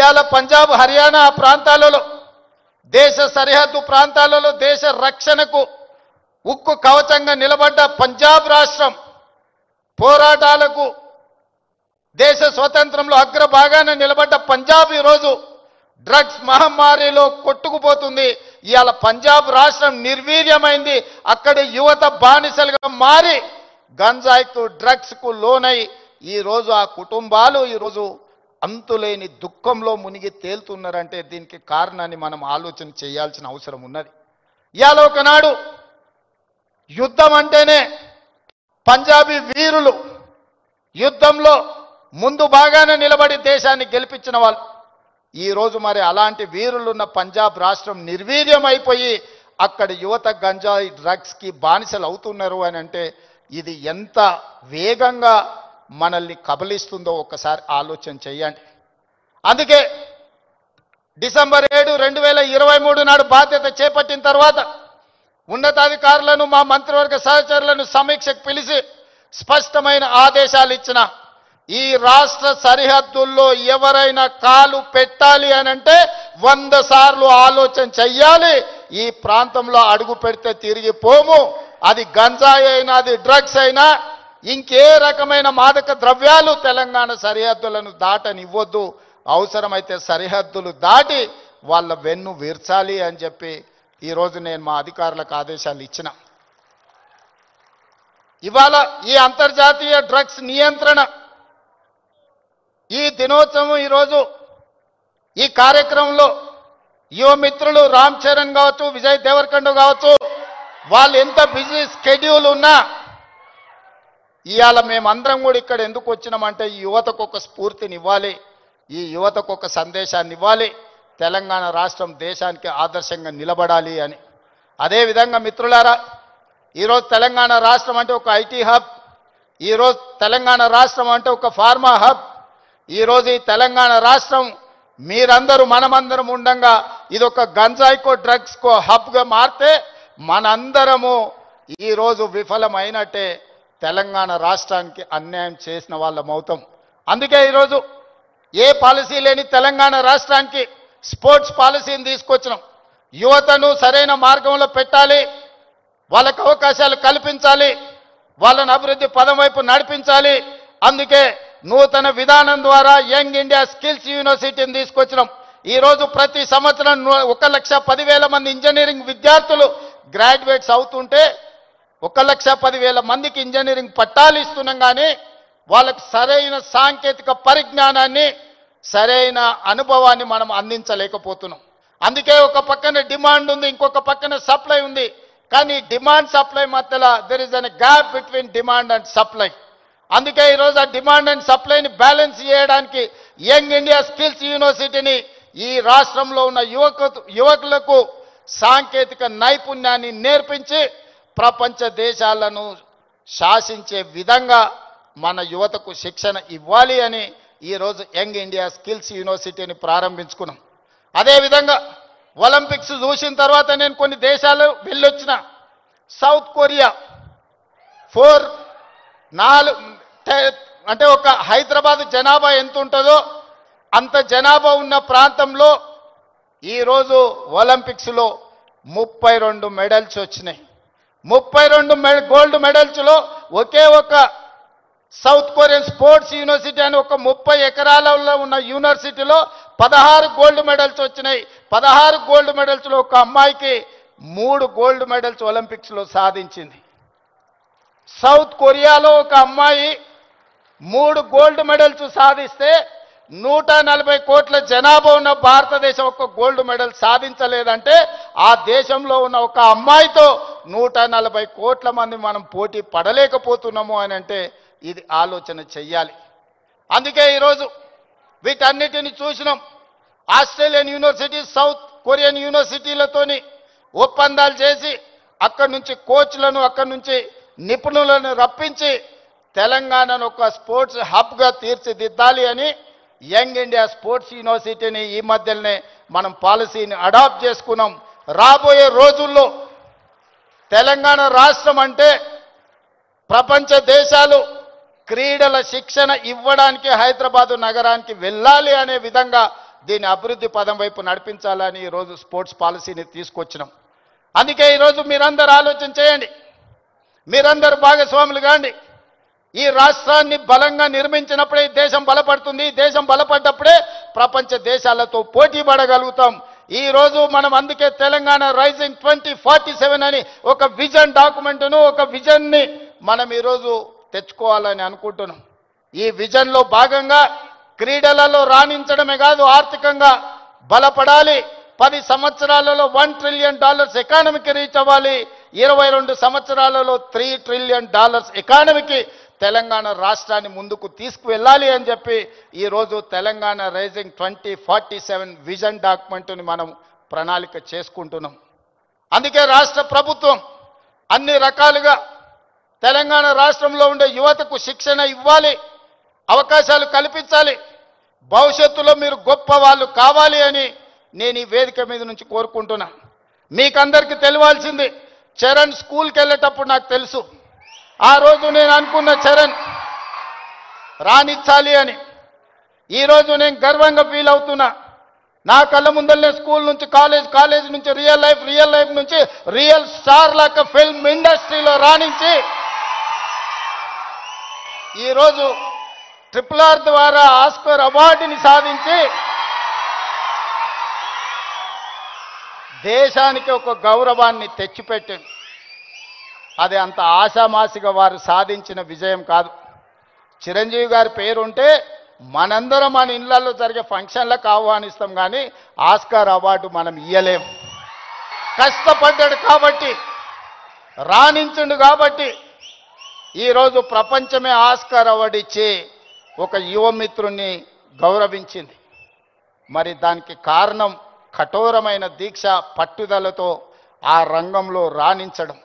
ఇవాళ పంజాబ్ హర్యానా ప్రాంతాలలో దేశ సరిహద్దు ప్రాంతాలలో దేశ రక్షణకు ఉక్కు కవచంగా నిలబడ్డ పంజాబ్ రాష్ట్రం పోరాటాలకు దేశ స్వతంత్రంలో అగ్రభాగాన నిలబడ్డ పంజాబ్ ఈరోజు డ్రగ్స్ మహమ్మారిలో కొట్టుకుపోతుంది. ఇవాళ పంజాబ్ రాష్ట్రం నిర్వీర్యమైంది. అక్కడి యువత బానిసలుగా మారి గంజాయికు డ్రగ్స్కు లోనై ఈరోజు ఆ కుటుంబాలు ఈరోజు అంతులేని దుఃఖంలో మునిగి తేలుతున్నారంటే దీనికి కారణాన్ని మనం ఆలోచన చేయాల్సిన అవసరం ఉన్నది. ఇవాళ ఒకనాడు యుద్ధం అంటేనే పంజాబీ వీరులు యుద్ధంలో ముందు బాగానే నిలబడి దేశాన్ని గెలిపించిన వాళ్ళు. ఈరోజు మరి అలాంటి వీరులున్న పంజాబ్ రాష్ట్రం నిర్వీర్యం అయిపోయి అక్కడి యువత గంజాయి డ్రగ్స్కి బానిసలు అవుతున్నారు అని అంటే ఇది ఎంత వేగంగా మనల్ని కబలిస్తుందో ఒక్కసారి ఆలోచన చేయండి. అందుకే డిసెంబర్ 7, 2023 నాడు బాధ్యత చేపట్టిన తర్వాత ఉన్నతాధికారులను మా మంత్రివర్గ సహచరులను సమీక్షకు పిలిచి స్పష్టమైన ఆదేశాలు ఇచ్చిన ఈ రాష్ట్ర సరిహద్దుల్లో ఎవరైనా కాలు పెట్టాలి అని అంటే 100 సార్లు ఆలోచన చెయ్యాలి. ఈ ప్రాంతంలో అడుగు పెడితే తిరిగి పోము. అది గంజాయి అయినా అది డ్రగ్స్ అయినా ఇంకే రకమైన మాదక ద్రవ్యాలు తెలంగాణ సరిహద్దులను దాటనివ్వద్దు. అవసరమైతే సరిహద్దులు దాటి వాళ్ళ వెన్ను విర్చాలి అని చెప్పి ఈరోజు నేను మా అధికారులకు ఆదేశాలు ఇచ్చిన. ఇవాళ ఈ అంతర్జాతీయ డ్రగ్స్ నియంత్రణ ఈ దినోత్సవం ఈరోజు ఈ కార్యక్రమంలో యువ మిత్రులు రామ్ చరణ్ కావచ్చు, విజయ్ దేవరకొండ కావచ్చు, వాళ్ళు ఎంత బిజీ స్కెడ్యూల్ ఉన్నా ఇవాళ మేమందరం కూడా ఇక్కడ ఎందుకు వచ్చినామంటే ఈ యువతకు ఒక స్ఫూర్తిని ఇవ్వాలి, ఈ యువతకు ఒక సందేశాన్ని ఇవ్వాలి, తెలంగాణ రాష్ట్రం దేశానికి ఆదర్శంగా నిలబడాలి అని. అదేవిధంగా మిత్రులారా, ఈరోజు తెలంగాణ రాష్ట్రం అంటే ఒక ఐటీ హబ్, ఈరోజు తెలంగాణ రాష్ట్రం అంటే ఒక ఫార్మా హబ్, ఈరోజు ఈ తెలంగాణ రాష్ట్రం మీరందరూ మనమందరం ఉండంగా ఇది ఒక గంజాయికో డ్రగ్స్కో హబ్గా మారితే మనందరము ఈరోజు విఫలమైనట్టే, తెలంగాణ రాష్ట్రానికి అన్యాయం చేసిన వాళ్ళం అవుతాం. అందుకే ఈరోజు ఏ పాలసీ లేని తెలంగాణ రాష్ట్రానికి స్పోర్ట్స్ పాలసీని తీసుకొచ్చినాం. యువతను సరైన మార్గంలో పెట్టాలి, వాళ్ళకు అవకాశాలు కల్పించాలి, వాళ్ళను అభివృద్ధి పదం వైపు నడిపించాలి. అందుకే నూతన విధానం ద్వారా యంగ్ ఇండియా స్కిల్స్ యూనివర్సిటీని తీసుకొచ్చినాం. ఈరోజు ప్రతి సంవత్సరం 1,10,000 మంది ఇంజనీరింగ్ విద్యార్థులు గ్రాడ్యుయేట్స్ అవుతుంటే 1,10,000 మందికి ఇంజనీరింగ్ పట్టాలు ఇస్తున్నాం. కానీ వాళ్ళకు సరైన సాంకేతిక పరిజ్ఞానాన్ని సరైన అనుభవాన్ని మనం అందించలేకపోతున్నాం. అందుకే ఒక పక్కన డిమాండ్ ఉంది, ఇంకొక పక్కన సప్లై ఉంది. కానీ డిమాండ్ సప్లై మధ్యలో there is an gap between demand and supply. అందుకే ఈరోజు ఆ డిమాండ్ అండ్ సప్లైని బ్యాలెన్స్ చేయడానికి యంగ్ ఇండియా స్కిల్స్ యూనివర్సిటీని ఈ రాష్ట్రంలో ఉన్న యువకులకు సాంకేతిక నైపుణ్యాన్ని నేర్పించి ప్రపంచ దేశాలను శాసించే విధంగా మన యువతకు శిక్షణ ఇవ్వాలి అని ఈరోజు యంగ్ ఇండియా స్కిల్స్ యూనివర్సిటీని ప్రారంభించుకున్నాం. అదేవిధంగా ఒలింపిక్స్ చూసిన తర్వాత నేను కొన్ని దేశాలు వెళ్ళొచ్చిన. సౌత్ కొరియా 4 అంటే ఒక హైదరాబాద్ జనాభా ఎంత ఉంటుందో అంత జనాభా ఉన్న ప్రాంతంలో ఈరోజు ఒలింపిక్స్లో 32 మెడల్స్ వచ్చినాయి. 32 గోల్డ్ మెడల్స్లో ఒకే ఒక సౌత్ కొరియన్ స్పోర్ట్స్ యూనివర్సిటీ అని ఒక 30 ఎకరాలలో ఉన్న యూనివర్సిటీలో 16 గోల్డ్ మెడల్స్ వచ్చినాయి. 16 గోల్డ్ మెడల్స్లో ఒక అమ్మాయికి 3 గోల్డ్ మెడల్స్ ఒలింపిక్స్లో సాధించింది. సౌత్ కొరియాలో ఒక అమ్మాయి 3 గోల్డ్ మెడల్స్ సాధిస్తే 140 కోట్ల జనాభా ఉన్న భారతదేశం ఒక గోల్డ్ మెడల్ సాధించలేదంటే ఆ దేశంలో ఉన్న ఒక అమ్మాయితో 140 కోట్ల మంది మనం పోటీ పడలేకపోతున్నాము అని అంటే ఇది ఆలోచన చెయ్యాలి. అందుకే ఈరోజు వీటన్నిటిని చూసినాం. ఆస్ట్రేలియన్ యూనివర్సిటీ, సౌత్ కొరియన్ యూనివర్సిటీలతోని ఒప్పందాలు చేసి అక్కడి నుంచి కోచ్లను, అక్కడి నుంచి నిపుణులను రప్పించి తెలంగాణను ఒక స్పోర్ట్స్ హబ్గా తీర్చిదిద్దాలి అని యంగ్ ఇండియా స్పోర్ట్స్ యూనివర్సిటీని ఈ మధ్యలోనే మనం పాలసీని అడాప్ట్ చేసుకున్నాం. రాబోయే రోజుల్లో తెలంగాణ రాష్ట్రం అంటే ప్రపంచ దేశాలు క్రీడల శిక్షణ ఇవ్వడానికి హైదరాబాదు నగరానికి వెళ్ళాలి అనే విధంగా దీన్ని అభివృద్ధి పదం వైపు నడిపించాలని ఈరోజు స్పోర్ట్స్ పాలసీని తీసుకొచ్చినాం. అందుకే ఈరోజు మీరందరూ ఆలోచన చేయండి, మీరందరూ భాగస్వాములు కాండి. ఈ రాష్ట్రాన్ని బలంగా నిర్మించినప్పుడే ఈ దేశం బలపడుతుంది. ఈ దేశం బలపడ్డప్పుడే ప్రపంచ దేశాలతో పోటీ పడగలుగుతాం. ఈ రోజు మనం అందుకే తెలంగాణ రైజింగ్ 2047 అని ఒక విజన్ డాక్యుమెంట్ను, ఒక విజన్ని మనం ఈరోజు తెచ్చుకోవాలని అనుకుంటున్నాం. ఈ విజన్లో భాగంగా క్రీడలలో రాణించడమే కాదు, ఆర్థికంగా బలపడాలి. 10 సంవత్సరాలలో $1 ట్రిలియన్ ఎకానమీకి రీచ్ అవ్వాలి. 22 సంవత్సరాలలో $3 ట్రిలియన్ ఎకానమీకి తెలంగాణ రాష్ట్రాన్ని ముందుకు తీసుకువెళ్ళాలి అని చెప్పి ఈరోజు తెలంగాణ రైజింగ్ 2047 విజన్ డాక్యుమెంట్ని మనం ప్రణాళిక చేసుకుంటున్నాం. అందుకే రాష్ట్ర ప్రభుత్వం అన్ని రకాలుగా తెలంగాణ రాష్ట్రంలో ఉండే యువతకు శిక్షణ ఇవ్వాలి, అవకాశాలు కల్పించాలి. భవిష్యత్తులో మీరు గొప్ప వాళ్ళు కావాలి అని నేను ఈ వేదిక మీద నుంచి కోరుకుంటున్నా. మీకందరికీ తెలియాల్సింది, చరణ్ స్కూల్కి వెళ్ళేటప్పుడు నాకు తెలుసు, ఆ రోజు నేను అనుకున్న చరణ్ రాణించాలి అని. ఈరోజు నేను గర్వంగా ఫీల్ అవుతున్నా. నా కళ్ళ ముందరనే స్కూల్ నుంచి కాలేజ్ నుంచి రియల్ లైఫ్ నుంచి రియల్ స్టార్ లాగా ఫిల్మ్ ఇండస్ట్రీలో రాణించి ఈరోజు RRR ద్వారా ఆస్కర్ అవార్డుని సాధించి దేశానికి ఒక గౌరవాన్ని తెచ్చిపెట్టింది. అది అంత ఆశామాసిగా వారు సాధించిన విజయం కాదు. చిరంజీవి గారి పేరుంటే మనందరం మన ఇళ్లలో జరిగే ఫంక్షన్లకు ఆహ్వానిస్తాం, కానీ ఆస్కార్ అవార్డు మనం ఇయ్యలేం. కష్టపడ్డాడు కాబట్టి, రాణించుండు కాబట్టి ఈరోజు ప్రపంచమే ఆస్కార్ అవార్డు ఇచ్చి ఒక యువమిత్రుణ్ణి గౌరవించింది. మరి దానికి కారణం కఠోరమైన దీక్ష, పట్టుదలతో ఆ రంగంలో రాణించడం.